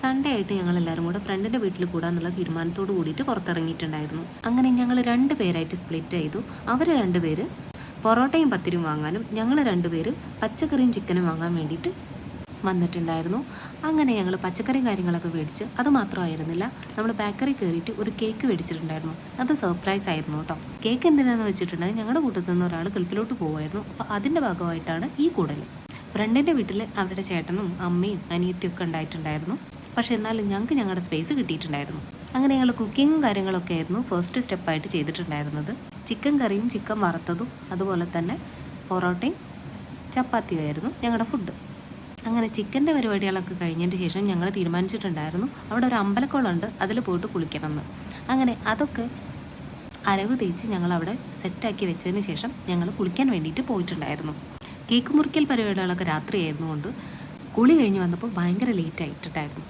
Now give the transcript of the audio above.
Sunday ആയിട്ട് ഞങ്ങൾ എല്ലാവരും കൂടെ ഫ്രണ്ടിൻ്റെ വീട്ടിൽ കൂടാന്നുള്ള തീരുമാനത്തോട് കൂടിയിട്ട് പുറത്തിറങ്ങിയിട്ടുണ്ടായിരുന്നു. അങ്ങനെ ഞങ്ങൾ 2 പേരായിട്ട് സ്പ്ലിറ്റ് ചെയ്തു. അവർ 2 പേര് പൊറോട്ടയും പത്തിരിയും വാങ്ങാനും ഞങ്ങൾ 2 പേര് പച്ചക്കറിയും ചിക്കനും വാങ്ങാൻ വേണ്ടിയിട്ട് വന്നിട്ടുണ്ടായിരുന്നു. അങ്ങനെ ഞങ്ങൾ പച്ചക്കറിയും കാര്യങ്ങളൊക്കെ മേടിച്ച്, അത് മാത്രമായിരുന്നില്ല, നമ്മൾ ബേക്കറി കയറിയിട്ട് ഒരു കേക്ക് മേടിച്ചിട്ടുണ്ടായിരുന്നു. അത് സർപ്രൈസ് ആയിരുന്നു കേട്ടോ. കേക്ക് എന്തിനാന്ന് വെച്ചിട്ടുണ്ടെങ്കിൽ ഞങ്ങളുടെ കൂട്ടത്തിൽ നിന്ന് ഒരാൾ ഗൾഫിലോട്ട് പോകുമായിരുന്നു. അപ്പോൾ അതിൻ്റെ ഭാഗമായിട്ടാണ് ഈ കൂടൽ. ഫ്രണ്ടിൻ്റെ വീട്ടിൽ അവരുടെ ചേട്ടനും അമ്മയും അനിയത്തിയും ഒക്കെ ഉണ്ടായിട്ടുണ്ടായിരുന്നു. പക്ഷേ എന്നാലും ഞങ്ങൾക്ക് ഞങ്ങളുടെ സ്പേസ് കിട്ടിയിട്ടുണ്ടായിരുന്നു. അങ്ങനെ ഞങ്ങൾ കുക്കിങ്ങും കാര്യങ്ങളൊക്കെ ആയിരുന്നു ഫസ്റ്റ് സ്റ്റെപ്പായിട്ട് ചെയ്തിട്ടുണ്ടായിരുന്നത്. ചിക്കൻ കറിയും ചിക്കൻ വറുത്തതും അതുപോലെ തന്നെ പൊറോട്ടയും ചപ്പാത്തിയും ആയിരുന്നു ഞങ്ങളുടെ ഫുഡ്. അങ്ങനെ ചിക്കൻ്റെ പരിപാടികളൊക്കെ കഴിഞ്ഞതിന് ശേഷം ഞങ്ങൾ തീരുമാനിച്ചിട്ടുണ്ടായിരുന്നു അവിടെ ഒരു അമ്പലക്കുളമുണ്ട്, അതിൽ പോയിട്ട് കുളിക്കണമെന്ന്. അങ്ങനെ അതൊക്കെ അരവ് തേച്ച് ഞങ്ങളവിടെ സെറ്റാക്കി വെച്ചതിന് ശേഷം ഞങ്ങൾ കുളിക്കാൻ വേണ്ടിയിട്ട് പോയിട്ടുണ്ടായിരുന്നു. കേക്ക് മുറിക്കൽ പരിപാടികളൊക്കെ രാത്രിയായിരുന്നു കൊണ്ട് കുളി കഴിഞ്ഞ് വന്നപ്പോൾ ഭയങ്കര ലേറ്റ് ആയിട്ടുണ്ടായിരുന്നു.